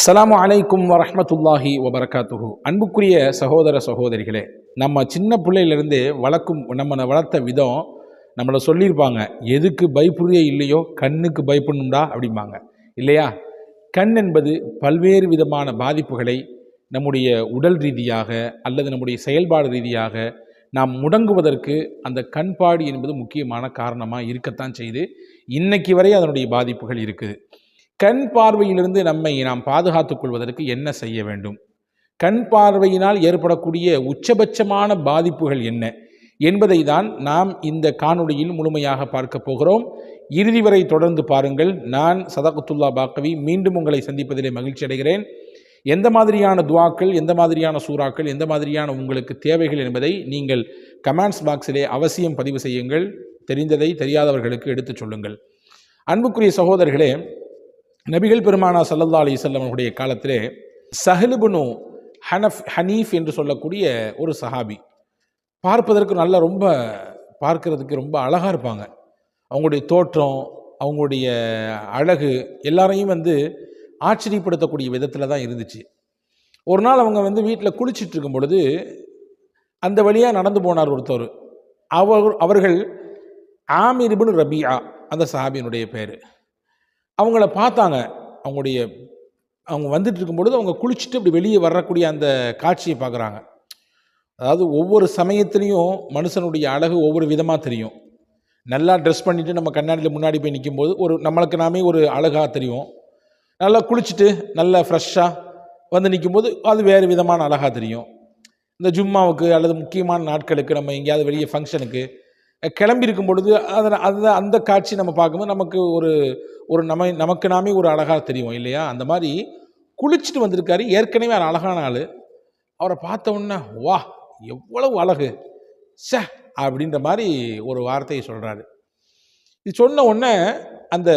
அஸ்ஸலாமு அலைக்கும் வரஹ்மத்துல்லாஹி வபரகாத்துஹு. அன்புக்குரிய சகோதர சகோதரிகளே, நம்ம சின்ன பிள்ளையிலிருந்து நம்மளை வளர்த்த விதம் நம்மளை சொல்லியிருப்பாங்க, எதுக்கு பயப்படுறியோ இல்லையோ கண்ணுக்கு பயப்படணும்டா அப்படிம்பாங்க இல்லையா? கண் என்பது பல்வேறு விதமான பாதிப்புகளை நம்முடைய உடல் ரீதியாக அல்லது நம்முடைய செயல்பாடு ரீதியாக நாம் முடங்குவதற்கு அந்த கண்பாடு என்பது முக்கியமான காரணமாக இருக்கத்தான் செய்து இன்னைக்கு வரை அதனுடைய பாதிப்புகள் இருக்குது. கண் பார்வையிலிருந்து நாம் பாதுகாத்துக் கொள்வதற்கு என்ன செய்ய வேண்டும்? கண் பார்வையினால் ஏற்படக்கூடிய உச்சபட்சமான பாதிப்புகள் என்ன என்பதை தான் நாம் இந்த காணொளியில் முழுமையாக பார்க்க போகிறோம். இறுதி வரை தொடர்ந்து பாருங்கள். நான் சதகத்துல்லா பாக்கவி மீண்டும் உங்களை சந்திப்பதிலே மகிழ்ச்சி அடைகிறேன். எந்த மாதிரியான துவாக்கள், எந்த மாதிரியான சூறாக்கள், எந்த மாதிரியான உங்களுக்கு தேவைகள் என்பதை நீங்கள் கமெண்ட்ஸ் பாக்ஸிலே அவசியம் பதிவு செய்யுங்கள். தெரிந்ததை தெரியாதவர்களுக்கு எடுத்துச் சொல்லுங்கள். அன்புக்குரிய சகோதரர்களே, நபிகள் பெருமானா ஸல்லல்லாஹு அலைஹி வஸல்லம் அவருடைய காலத்திலே ஸஹ்ல் இப்னு ஹனீஃப் என்று சொல்லக்கூடிய ஒரு சஹாபி பார்ப்பதற்கு பார்க்கறதுக்கு ரொம்ப அழகாக இருப்பாங்க. அவங்களுடைய தோற்றம், அவங்களுடைய அழகு எல்லாரையும் ஆச்சரியப்படுத்தக்கூடிய விதத்தில் தான் இருந்துச்சு. ஒரு நாள் அவங்க வீட்டில் குளிச்சுட்டு இருக்கும் பொழுது அந்த வழியாக நடந்து போனார் ஒருத்தர். அவர்கள் ஆமிர் இப்னு ரபியா, அந்த சஹாபியினுடைய பேர். அவங்கள பார்த்தாங்க. அவங்க வந்துட்டு இருக்கும் பொழுது அவங்க குளிச்சுட்டு அப்படி வெளியே வரக்கூடிய அந்த காட்சியை பார்க்குறாங்க. அதாவது ஒவ்வொரு சமயத்துலேயும் மனுஷனுடைய அழகு ஒவ்வொரு விதமாக தெரியும். நல்லா ட்ரெஸ் பண்ணிவிட்டு நம்ம கண்ணாடியில் முன்னாடி போய் நிற்கும்போது நம்மளுக்கு நாமே ஒரு அழகாக தெரியும். நல்லா குளிச்சுட்டு நல்லா ஃப்ரெஷ்ஷாக நிற்கும்போது அது வேறு விதமான அழகாக தெரியும். இந்த ஜும்மாவுக்கு அல்லது முக்கியமான நாட்களுக்கு நம்ம எங்கேயாவது வெளியே ஃபங்க்ஷனுக்கு கிளம்பி இருக்கும் பொழுது அந்த காட்சி நம்ம பார்க்கும்போது நமக்கு நாமே ஒரு அழகாக தெரியும் இல்லையா? அந்த மாதிரி குளிச்சுட்டு வந்திருக்காரு. ஏற்கனவே ஒரு அழகான ஆள். அவரை பார்த்த உடனே வா எவ்வளவு அழகு ச அப்படின்ற மாதிரி ஒரு வார்த்தையை சொல்கிறாரு. இது சொன்ன உடனே அந்த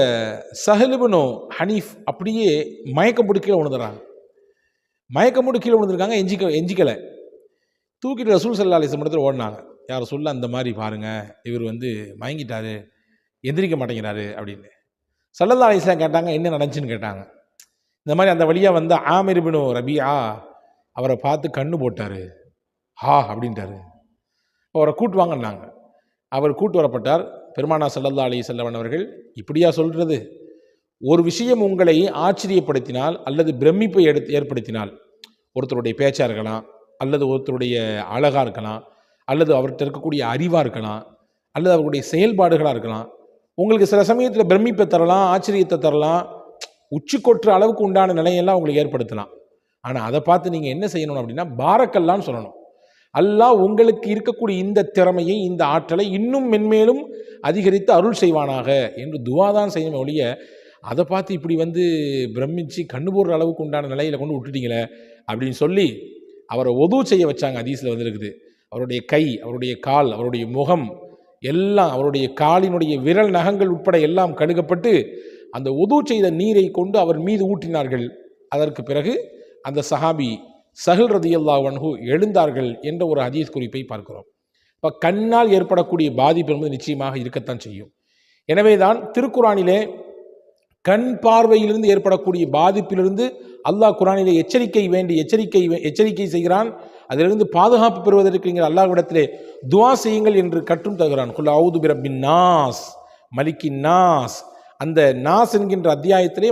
ஸஹ்ல் இப்னு ஹனீஃப் அப்படியே மயக்கம் போட்டு கீழே விழுந்திருக்காங்க. எஞ்சிக்கலை. தூக்கிட்டு ரசூல் ஸல்லல்லாஹு அலைஹி வஸல்லம் ஓடினாங்க. யார் சொல்ல, அந்த மாதிரி பாருங்கள், இவர் மயங்கிட்டாரு, எந்திரிக்க மாட்டேங்கிறாரு அப்படின்னு. ஸல்லல்லாஹு அலைஹி வஸல்லம் கேட்டாங்க, என்ன நடந்துச்சுன்னு கேட்டாங்க. இந்த மாதிரி அந்த வழியாக ஆமிர் இப்னு ரபியா அவரை பார்த்து கண்ணு போட்டார், ஹா அப்படின்ட்டாரு. அவரை கூட்டு வாங்கினாங்க. அவர் கூட்டு வரப்பட்டார். பெருமானா ஸல்லல்லாஹு அலைஹி வஸல்லம் அவர்கள், இப்படியா சொல்கிறது? ஒரு விஷயம் உங்களை ஆச்சரியப்படுத்தினால் அல்லது பிரமிப்பை ஏற்படுத்தினால், ஒருத்தருடைய பேச்சாக இருக்கலாம், அல்லது ஒருத்தருடைய அழகாக இருக்கலாம், அல்லது அவர்கிட்ட இருக்கக்கூடிய அறிவாக இருக்கலாம், அல்லது அவருடைய செயல்பாடுகளாக இருக்கலாம், உங்களுக்கு சில சமயத்தில் பிரமிப்பை தரலாம், ஆச்சரியத்தை தரலாம், உச்சி கொட்டுற அளவுக்கு உண்டான நிலையெல்லாம் உங்களுக்கு ஏற்படுத்தலாம். ஆனால் அதை பார்த்து நீங்கள் என்ன செய்யணும் அப்படின்னா, பாரக்கல்லான்னு சொல்லணும். அல்லாஹ் உங்களுக்கு இருக்கக்கூடிய இந்த திறமையை, இந்த ஆற்றலை இன்னும் மென்மேலும் அதிகரித்து அருள் செய்வானாக என்று துவா தான் செய்யணும் ஒழிய, அதை பார்த்து இப்படி பிரமிச்சு கண்ணு போடுற அளவுக்கு உண்டான நிலையில் கொண்டு விட்டுட்டீங்களே அப்படின்னு சொல்லி அவரை ஒது செய்ய வச்சாங்க. ஹதீஸில் இருக்குது, அவருடைய கை, அவருடைய கால், அவருடைய முகம் எல்லாம், அவருடைய காலினுடைய விரல் நகங்கள் உட்பட எல்லாம் கழுகப்பட்டு அந்த ஒது செய்த நீரை கொண்டு அவர் மீது ஊற்றினார்கள். அதற்கு பிறகு அந்த சஹாபி ஸஹ்ல் ரலியல்லாஹு அன்ஹு எழுந்தார்கள் என்ற ஒரு ஹதீஸ் குறிப்பை பார்க்கிறோம். இப்போ கண்ணால் ஏற்படக்கூடிய பாதிப்பு என்பது நிச்சயமாக இருக்கத்தான் செய்யும். எனவே தான் திருக்குரானிலே கண் பார்வையிலிருந்து ஏற்படக்கூடிய பாதிப்பிலிருந்து அல்லாஹ் குரானிலே எச்சரிக்கை செய்கிறான். அதிலிருந்து பாதுகாப்பு பெறுவதற்கு நீங்கள் அல்லாஹ்விடத்திலே துஆ செய்யுங்கள் என்று கற்றும் தருகிறான். குல் அஊது பிரப்பின் நாஸ் மலிக்கின் நாஸ். அந்த நாஸ் என்கின்ற அத்தியாயத்திலே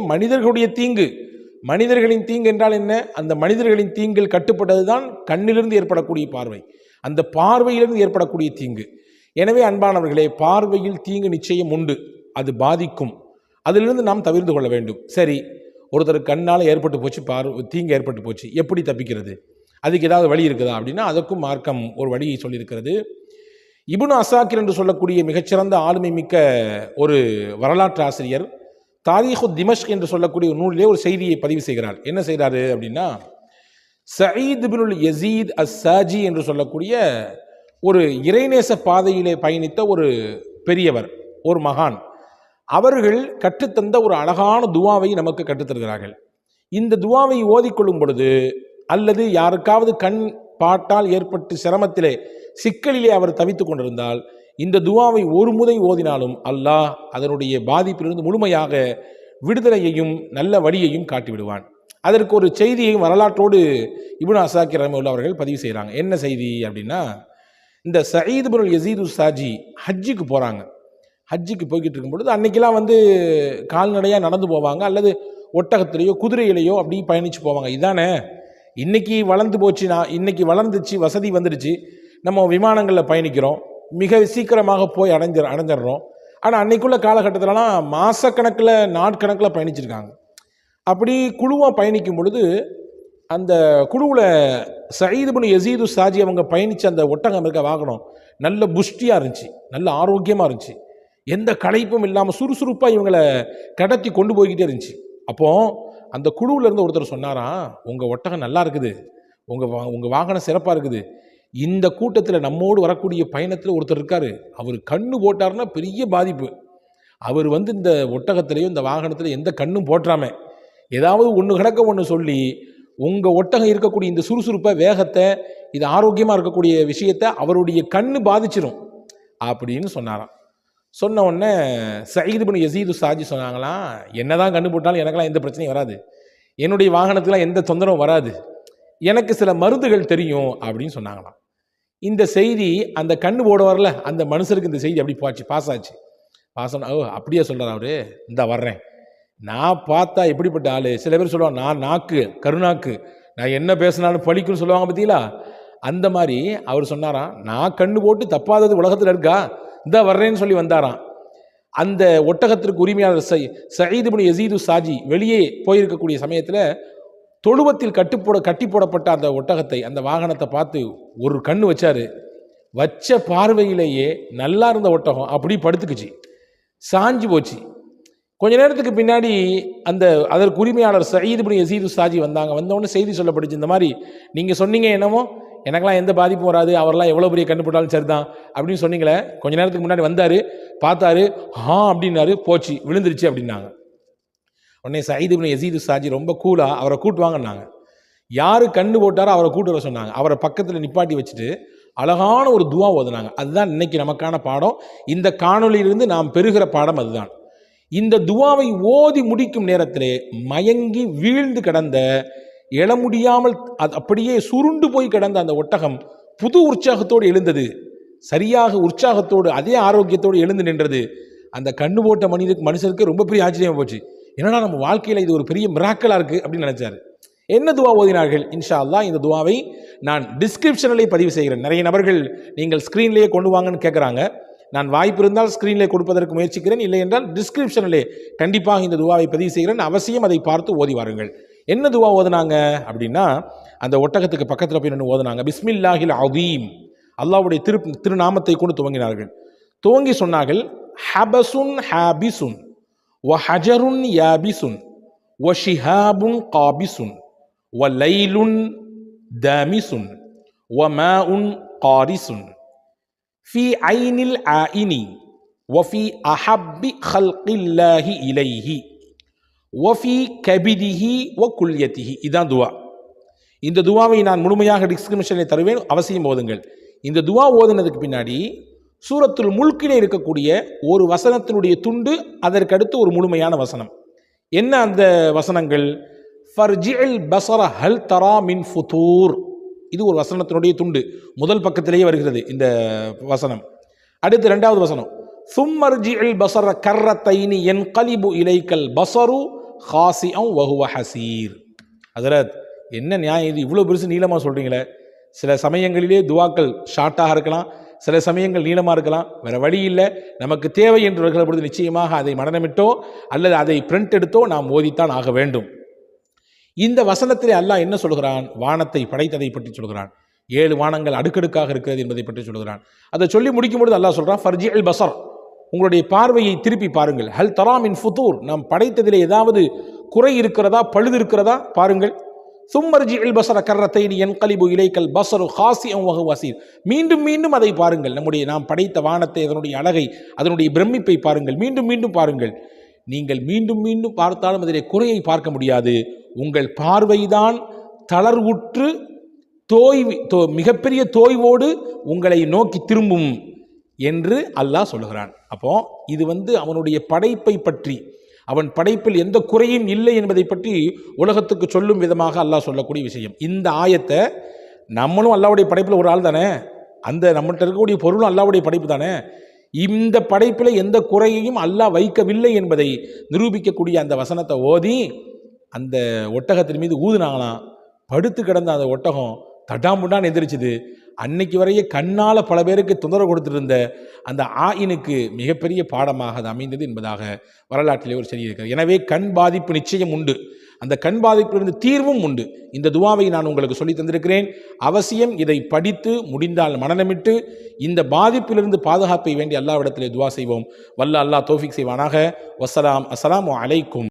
மனிதர்களின் தீங்கு என்றால் என்ன? அந்த மனிதர்களின் தீங்கில் கட்டுப்பட்டது தான் கண்ணிலிருந்து ஏற்படக்கூடிய பார்வை, அந்த பார்வையிலிருந்து ஏற்படக்கூடிய தீங்கு. எனவே அன்பானவர்களே, பார்வையில் தீங்கு நிச்சயம் உண்டு, அது பாதிக்கும். அதிலிருந்து நாம் தவிர்த்து கொள்ள வேண்டும். சரி, ஒருத்தர் கண்ணால் ஏற்பட்டு போச்சு, தீங்கு ஏற்பட்டு போச்சு, எப்படி தப்பிக்கிறது? அதுக்கு ஏதாவது வழி இருக்குதா அப்படின்னா, அதற்கும் மார்க்கம் ஒரு வழியை சொல்லியிருக்கிறது. இப்னு அசாக்கிர் என்று சொல்லக்கூடிய மிகச்சிறந்த ஆளுமை மிக்க ஒரு வரலாற்று ஆசிரியர் தாரீஹு திமஷ்க் என்று சொல்லக்கூடிய நூலிலே ஒரு செய்தியை பதிவு செய்கிறார். என்ன செய்கிறாரு அப்படின்னா, சயீத் இப்னுல் யஸீத் அஸ்ஸாஜி என்று சொல்லக்கூடிய ஒரு இறைநேச பாதையிலே பயணித்த ஒரு பெரியவர், ஒரு மகான், அவர்கள் கற்றுத்தந்த ஒரு அழகான துவாவை நமக்கு கற்றுத்தருகிறார்கள். இந்த துவாவை ஓதிக்கொள்ளும் பொழுது, அல்லது யாருக்காவது கண் பாட்டால் ஏற்பட்டு சிரமத்திலே சிக்கலிலே அவர் தவித்துக் கொண்டிருந்தால், இந்த துவாவை ஒரு முறை ஓதினாலும் அல்லாஹ் அதனுடைய பாதிப்பிலிருந்து முழுமையாக விடுதலையையும் நல்ல வழியையும் காட்டிவிடுவான். அதற்கு ஒரு செய்தியை வரலாற்றோடு இப்னு அசாக்கிர் ரஹ்மத்துல்லாஹி அவர்கள் பதிவு செய்கிறாங்க. என்ன செய்தி அப்படின்னா, இந்த சயீத் இப்னு யஸீது சாஜி ஹஜ்ஜுக்கு போகிறாங்க. ஹஜ்ஜுக்கு போய்கிட்டு இருக்கும் பொழுது அன்னைக்கெல்லாம் வந்து கால்நடையாக நடந்து போவாங்க, அல்லது ஒட்டகத்திலேயோ குதிரையிலையோ அப்படி பயணித்து போவாங்க. இதானே இன்னைக்கு வளர்ந்து போச்சுன்னா, இன்னைக்கு வளர்ந்துச்சு, வசதி வந்துடுச்சு, நம்ம விமானங்களில் பயணிக்கிறோம், மிக சீக்கிரமாக போய் அடைஞ்சிடறோம். ஆனால் அன்னைக்குள்ள காலகட்டத்திலலாம் மாதக்கணக்கில் நாட்கணக்கில் பயணிச்சிருக்காங்க. அப்படி குழுவாக பயணிக்கும் பொழுது அந்த குழுவில் சயீத் இப்னு யஸீது சாஜி அவங்க பயணித்த அந்த ஒட்டகம் இருக்க வாகனம் நல்ல புஷ்டியாக இருந்துச்சு, நல்ல ஆரோக்கியமாக இருந்துச்சு, எந்த களைப்பும் இல்லாமல் சுறுசுறுப்பாக இவங்களை கடத்தி கொண்டு போய்கிட்டே இருந்துச்சு. அப்போது அந்த குழுவில் இருந்து ஒருத்தர் சொன்னாராம், உங்கள் ஒட்டகம் நல்லா இருக்குது, உங்கள் வாகனம் சிறப்பாக இருக்குது, இந்த கூட்டத்தில் நம்மோடு வரக்கூடிய பயணத்தில் ஒருத்தர் இருக்கார், அவர் கண்ணு போட்டார்னா பெரிய பாதிப்பு, அவர் வந்து இந்த ஒட்டகத்திலையும் இந்த வாகனத்தில் எந்த கண்ணும் போட்டுறாம ஏதாவது ஒன்று கிடக்க ஒன்று சொல்லி உங்கள் ஒட்டகம் இருக்கக்கூடிய இந்த சுறுசுறுப்பை, வேகத்தை, இது ஆரோக்கியமாக இருக்கக்கூடிய விஷயத்தை அவருடைய கண்ணு பாதிச்சிடும் அப்படின்னு சொன்னாராம். சொன்ன உடனே சயீத் இப்னு யஸீது சாஜி சொன்னாங்களாம், என்னதான் கண்ணு போட்டாலும் எனக்கெல்லாம் எந்த பிரச்சனையும் வராது, என்னுடைய வாகனத்துக்குலாம் எந்த தொந்தரவும் வராது, எனக்கு சில மருந்துகள் தெரியும் அப்படின்னு சொன்னாங்களாம். இந்த செய்தி அந்த கண்ணு போட வரல அந்த மனுஷருக்கு இந்த செய்தி அப்படி பாஸ் ஆச்சு. பாசம் ஓ அப்படியே சொல்கிறார் அவரு, இந்த வர்றேன், நான் பார்த்தா எப்படிப்பட்ட ஆள், சில பேர் சொல்லுவாங்க நான் நாக்கு கருநாக்கு, நான் என்ன பேசினாலும் பழிக்குன்னு சொல்லுவாங்க பார்த்தீங்களா, அந்த மாதிரி அவர் சொன்னாராம், நான் கண்ணு போட்டு தப்பாதது உலகத்தில் இருக்கா, இந்த வர்றேன்னு சொல்லி வந்தாராம். அந்த ஒட்டகத்திற்கு உரிமையாளர் சயீத் இப்னு யஸீது சாஜி வெளியே போயிருக்கக்கூடிய சமயத்தில் தொழுவத்தில் கட்டி போடப்பட்ட அந்த ஒட்டகத்தை, அந்த வாகனத்தை பார்த்து ஒரு கண்ணு வச்சாரு. வச்ச பார்வையிலேயே நல்லா இருந்த ஒட்டகம் அப்படி படுத்துக்குச்சு, சாஞ்சு போச்சு. கொஞ்ச நேரத்துக்கு பின்னாடி அதற்கு உரிமையாளர் சயீத் இப்னு யஸீது சாஜி வந்தாங்க. வந்தவொடனே செய்தி சொல்லப்பட்டுச்சு, இந்த மாதிரி நீங்கள் சொன்னீங்க என்னமோ எனக்கெல்லாம் எந்த பாதிப்பும் வராது, அவரெல்லாம் எவ்வளோ பெரிய கண்ணு போட்டாலும் சரிதான் அப்படின்னு சொன்னீங்களே, கொஞ்ச நேரத்துக்கு முன்னாடி வந்தார், பார்த்தாரு, அப்படின்னாரு, போச்சு, விழுந்துருச்சு அப்படின்னாங்க. உடனே சயீத் இப்னு யஸீது சாஜி ரொம்ப கூலாக அவரை கூட்டுவாங்கன்னாங்க. யார் கண்ணு போட்டாரோ அவரை கூட்டு வர சொன்னாங்க. அவரை பக்கத்தில் நிப்பாட்டி வச்சுட்டு அழகான ஒரு துவா ஓதுனாங்க. அதுதான் இன்னைக்கு நமக்கான பாடம், இந்த காணொலியிலிருந்து நாம் பெறுகிற பாடம் அதுதான். இந்த துவாவை ஓதி முடிக்கும் நேரத்திலே மயங்கி வீழ்ந்து கிடந்த, எழ முடியாமல் அப்படியே சுருண்டு போய் கிடந்த அந்த ஒட்டகம் புது உற்சாகத்தோடு எழுந்தது, சரியாக உற்சாகத்தோடு அதே ஆரோக்கியத்தோடு எழுந்து நின்றது. அந்த கண்ணு போட்ட மனுஷருக்கு ரொம்ப பெரிய ஆச்சரியமாக போச்சு, என்னடா நம்ம வாழ்க்கையில் இது ஒரு பெரிய மிராக்கலாக இருக்குது அப்படின்னு நினைச்சாரு. என்ன துவா ஓதினார்கள்? இன்ஷா அல்லாஹ் இந்த துவாவை நான் டிஸ்கிரிப்ஷனிலே பதிவு செய்கிறேன். நிறைய நபர்கள் நீங்கள் ஸ்க்ரீன்லேயே கொண்டு வாங்கன்னு கேட்குறாங்க. நான் வாய்ப்பு இருந்தால் ஸ்க்ரீனில் கொடுப்பதற்கு முயற்சிக்கிறேன், இல்லை என்றால் டிஸ்கிரிப்ஷனிலே கண்டிப்பாக இந்த துவாவை பதிவு செய்கிறேன். அவசியம் அதை பார்த்து ஓதி வாருங்கள். என்ன துவா ஓதுனாங்க அப்படின்னா, அந்த ஒட்டகத்துக்கு பக்கத்தில் போய் நின்று ஓதுனாங்க, பிஸ்மில்லாஹில் அதீம், அல்லாஹ்வுடைய திருநாமத்தை கொண்டு துவங்கினார்கள். துவங்கி சொன்னார்கள், ஹபசுன் ஹாபிசுன் வ ஹஜருன் யாபிசுன் வ ஷிஹாபுன் காபிசுன் வ லைலுன் தாமிசுன் வ மாஉன் காரிசுன் ஃபி ஐனில் ஆயினி வ ஃபி அஹப்பி ஹல்கில்லாஹி இலைஹி வ ஃபி கபிதிஹி வ குல்யதிஹி. இதான் துவா. இந்த துவாவை நான் முழுமையாக டிஸ்கிரிப்ஷனில் தருவேன், அவசியம் ஓதுங்கள். இந்த துவா ஓதுனதுக்கு பின்னாடி சூரத்துல் முல்கிலே இருக்கக்கூடிய ஒரு வசனத்தினுடைய துண்டு, அதற்கடுத்து ஒரு முழுமையான வசனம். என்ன அந்த வசனங்கள்? ஃபர்ஜில் பஸர ஹல் தரா மின் ஃபுதூர், இது ஒரு வசனத்தினுடைய துண்டு, முதல் பக்கத்திலேயே வருகிறது இந்த வசனம். அடுத்து இரண்டாவது வசனம், சும்மர்ஜில் பஸர கர்ரத்தைனி யன்கலிபு இலைக்கல் பஸரு ஹாசிஅன் வஹுவ ஹசீர். ஹஜ்ரத், என்ன நியாயம் இது, இவ்வளோ பெருசு நீளமாக சொல்கிறீங்களே? சில சமயங்களிலே துவாக்கள் ஷார்ட்டாக இருக்கலாம், சில சமயங்கள் நீளமாக இருக்கலாம், வேறு வழி இல்லை, நமக்கு தேவை என்று வருகிற பொழுது நிச்சயமாக அதை மனநமிட்டோ அல்லது அதை பிரிண்ட் எடுத்தோ நாம் ஓதித்தான் ஆக வேண்டும். இந்த வசனத்திலே அல்லாஹ் என்ன சொல்கிறான்? வானத்தை படைத்ததை பற்றி சொல்கிறான். 7 வானங்கள் அடுக்கடுக்காக இருக்கிறது என்பதை பற்றி சொல்கிறான். அதை சொல்லி முடிக்கும் பொழுது அல்லாஹ் சொல்கிறான், ஃபர்ஜில் பஸர், உங்களுடைய பார்வையை திருப்பி பாருங்கள். ஹல் தரா மின் ஃபுதூர், நாம் படைத்ததிலே ஏதாவது குறை இருக்கிறதா, பழுது இருக்கிறதா பாருங்கள். சும்மர்ஜில் பஸர கர்ரத்தைனி யன்கலிபு இலைக்கல் பஸரு ஹாசிஅன் வஹுவ ஹசீர், மீண்டும் மீண்டும் அதை பாருங்கள். நாம் படைத்த வானத்தை, அதனுடைய அழகை, அதனுடைய பிரமிப்பை பாருங்கள், மீண்டும் மீண்டும் பாருங்கள். நீங்கள் மீண்டும் மீண்டும் பார்த்தாலும் அதிலே குறையை பார்க்க முடியாது. உங்கள் பார்வைதான் தளர்வுற்று மிகப்பெரிய தோய்வோடு உங்களை நோக்கி திரும்பும் என்று அல்லாஹ் சொல்கிறான். அப்போ இது அவனுடைய படைப்பை பற்றி, அவன் படைப்பில் எந்த குறையும் இல்லை என்பதை பற்றி உலகத்துக்கு சொல்லும் விதமாக அல்லாஹ் சொல்லக்கூடிய விஷயம். இந்த ஆயத்தை நம்மளும் அல்லாஹ்வுடைய படைப்பில் ஒரு ஆள் தானே, அந்த நம்மகிட்ட இருக்கக்கூடிய பொருளும் அல்லாஹ்வுடைய படைப்பு தானே, இந்த படைப்பில் எந்த குறையையும் அல்லாஹ் வைக்கவில்லை என்பதை நிரூபிக்கக்கூடிய அந்த வசனத்தை ஓதி அந்த ஒட்டகத்தின் மீது ஊதுனாங்களாம். படுத்து கிடந்த அந்த ஒட்டகம் தட்டாம்புட்டான்னு எந்திரிச்சுது. அன்னைக்கு வரையே கண்ணால் பல பேருக்கு தொந்தரவு கொடுத்துருந்த அந்த ஆயினுக்கு மிகப்பெரிய பாடமாக அது அமைந்தது என்பதாக வரலாற்றிலே ஒரு செய்தி இருக்கிறது. எனவே கண் பாதிப்பு நிச்சயம் உண்டு, அந்த கண் பாதிப்பிலிருந்து தீர்வும் உண்டு. இந்த துவாவை நான் உங்களுக்கு சொல்லி தந்திருக்கிறேன். அவசியம் இதை படித்து முடிந்தால் மனநமிட்டு இந்த பாதிப்பிலிருந்து பாதுகாப்பை வேண்டி அல்லாஹ்விடத்திலே துவா செய்வோம். வல்ல அல்லாஹ் தௌஃபீக் செய்வானாக. வஸ்ஸலாம். அஸ்ஸலாமு அலைக்கும்.